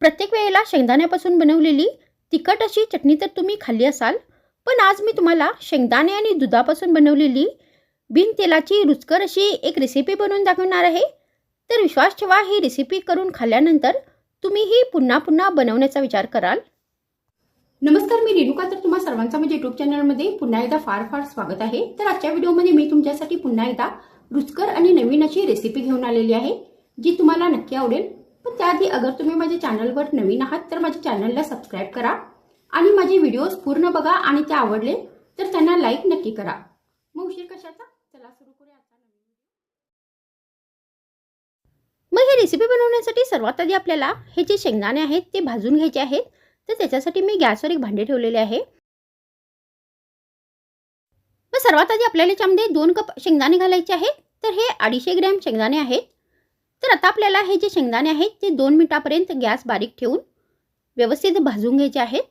प्रत्येक वेळेला शेंगदाण्यापासून बनवलेली तिखट अशी चटणी तर तुम्ही खाल्ली असाल, पण आज मी तुम्हाला शेंगदाणे आणि दुधापासून बनवलेली बिन तेलाची रुचकर अशी एक रेसिपी बनवून दाखवणार आहे। तर विश्वास ठेवा, ही रेसिपी करून खाल्ल्यानंतर तुम्ही ही पुन्हा पुन्हा बनवण्याचा विचार कराल। नमस्कार, मी रेणुका। तर तुम्हा सर्वांचं माझ्या यूट्यूब चॅनलमध्ये पुन्हा एकदा फार फार स्वागत आहे। तर आजच्या व्हिडिओमध्ये मी तुमच्यासाठी पुन्हा एकदा रुचकर आणि नवीन अशी रेसिपी घेऊन आलेली आहे, जी तुम्हाला नक्की आवडेल। पण त्याआधी अगर तुम्ही माझ्या चॅनलवर नवीन आहात तर माझ्या चॅनलला सबस्क्राइब करा आणि माझे व्हिडिओज पूर्ण बघा आणि ते आवडले तर त्यांना लाईक नक्की करा। मग उशीर कशाचा, चला सुरू करूया आजचा नवीन व्हिडिओ। मग ही रेसिपी बनवण्यासाठी सर्वात आधी आपल्याला हे जे शेंगदाणे आहेत ते भाजून घ्यायचे आहेत। तर त्याच्यासाठी मी गॅसवर एक भांडे ठेवलेले आहे। मग सर्वात आधी आपल्याला याच्यामध्ये 2 कप शेंगदाणे घालायचे आहेत। तर हे 250 ग्रॅम शेंगदाणे आहेत। तर आता आपल्याला हे जे शेंगदाणे आहेत ते 2 मिनिटांपर्यंत गॅस बारीक ठेवून व्यवस्थित भाजून घ्यायचे आहेत।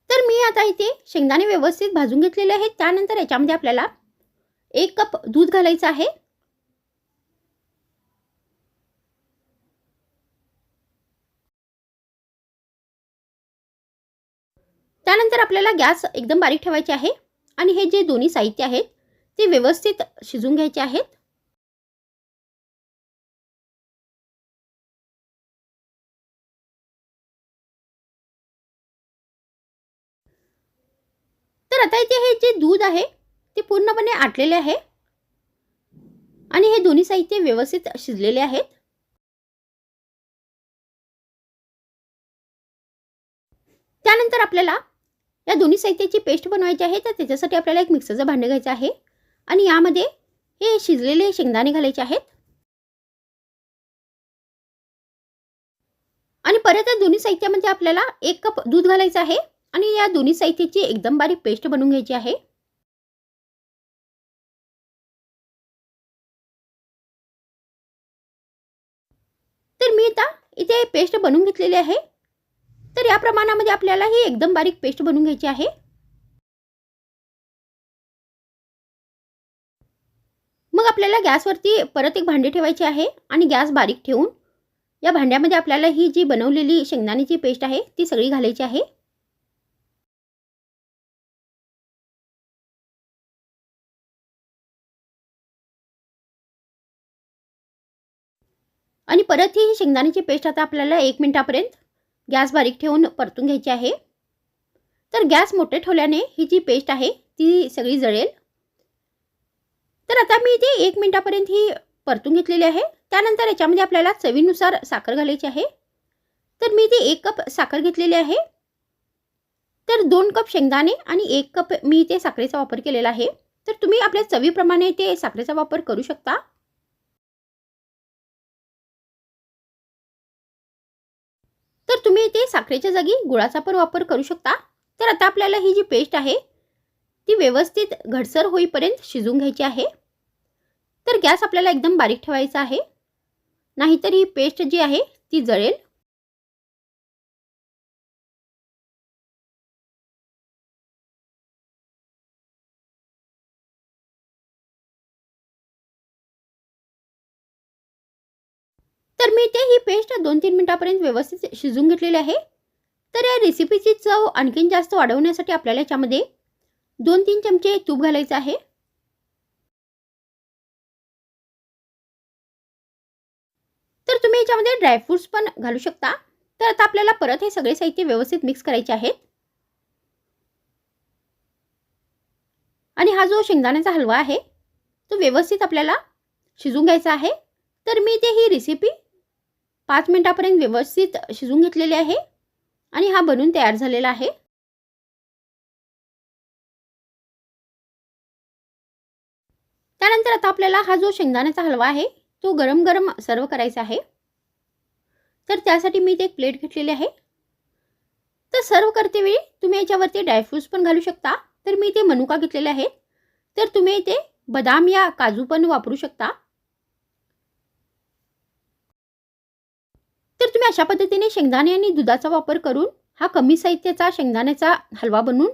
तर मी आता इथे शेंगदाणे व्यवस्थित भाजून घेतलेले आहेत। त्यानंतर याच्यामध्ये आपल्याला 1 कप दूध घालायचं आहे। त्यानंतर आपल्याला गॅस एकदम बारीक ठेवायचे आहे आणि हे जे दोन्ही साहित्य आहेत ते व्यवस्थित शिजून घ्यायचे आहेत। तर आता इथे हे जे दूध आहे ते पूर्णपणे आटलेले आहे आणि हे दोन्ही साहित्य व्यवस्थित शिजलेले आहेत। त्यानंतर आपल्याला या दोन्ही साहित्याची पेस्ट बनवायची आहे। तर त्याच्यासाठी आपल्याला एक मिक्सरचं भांडे घ्यायचं आहे आणि यामध्ये हे शिजलेले शेंगदाणे घालायचे आहेत आणि परत या दोन्ही साहित्यामध्ये आपल्याला 1 कप दूध घालायचं आहे आणि या दोन्ही साहित्याची एकदम बारीक पेस्ट बनवून घ्यायची आहे। तर मी आता इथे पेस्ट बनवून घेतलेली आहे। तर या प्रमाणामध्ये आपल्याला ही एकदम बारीक पेस्ट बनवून घ्यायची आहे। मग आपल्याला गॅसवरती परत एक भांडे ठेवायचे आहे आणि गॅस बारीक ठेवून या भांड्यामध्ये आपल्याला ही जी बनवलेली शेंगदाण्याची पेस्ट आहे ती सगळी घालायची आहे। आणि परत ही शेंगदाण्याची पेस्ट आता आपल्याला 1 मिनिटापर्यंत गॅस बारीक ठेवून परतून घ्यायची आहे। तर गॅस मोठे ठेवल्याने ही जी पेस्ट आहे ती सगळी जळेल। तर आता मी इथे 1 मिनिटापर्यंत ही परतून घेतलेली आहे। त्यानंतर याच्यामध्ये आपल्याला चवीनुसार साखर घालायची आहे। तर मी इथे 1 कप साखर घेतलेली आहे। तर 2 कप शेंगदाणे आणि 1 कप मी इथे साखरेचा वापर केलेला आहे। तर तुम्ही आपल्या चवीप्रमाणे इथे साखरेचा वापर करू शकता। तर तुम्ही इथे साखरेच्या जागी गुळाचा पण वापर करू शकता। तर आता आपल्याला ही जी पेस्ट आहे ती व्यवस्थित घटसर होईपर्यंत शिजून घ्यायची आहे। तर गॅस आपल्याला एकदम बारीक ठेवायचा आहे, नाहीतर ही पेस्ट जी आहे ती जळेल। तर मी ते ही पेस्ट 2-3 मिनिटांपर्यंत व्यवस्थित शिजून घेतलेली आहे। तर या रेसिपीची चव आणखीन जास्त वाढवण्यासाठी आपल्याला याच्यामध्ये 2-3 चमचे तूप घालायचं आहे। तर तुम्ही याच्यामध्ये ड्रायफ्रुट्स पण घालू शकता। तर आता आपल्याला परत हे सगळे साहित्य व्यवस्थित मिक्स करायचे आहेत आणि हा जो शेंगदाण्याचा हलवा आहे तो व्यवस्थित आपल्याला शिजून घ्यायचा आहे। तर मी ते ही रेसिपी 5 मिनिटांपर्यंत व्यवस्थित शिजून घेतलेली आहे आणि हा बनून तयार झालेला आहे। त्यानंतर आता आपल्याला हा जो शेंगदाण्याचा हलवा आहे तो गरम गरम सर्व करायचा आहे। तर त्यासाठी मी इथे एक प्लेट घेतलेली आहे। तर सर्व करते वेळी तुम्ही याच्यावरती ड्रायफ्रुट्स पण घालू शकता। तर मी इथे मनुका घेतलेले आहेत। तर तुम्ही इथे बदाम या काजू पण वापरू शकता। तर तुम्ही अशा पद्धतीने शेंगदाणे आणि दुधाचा वापर करून हा कमी साहित्याचा शेंगदाण्याचा हलवा बनवून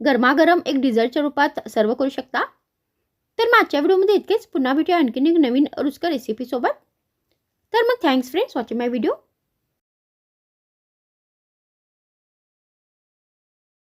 गरमागरम एक डिझर्टच्या रूपात सर्व करू शकता। तर मग आजच्या व्हिडिओमध्ये इतकेच. पुन्हा भेटूया आणखीन एक नवीन रुचकर रेसिपीसोबत. तर मग थँक्स फ्रेंड्स वॉचिंग माय व्हिडिओ.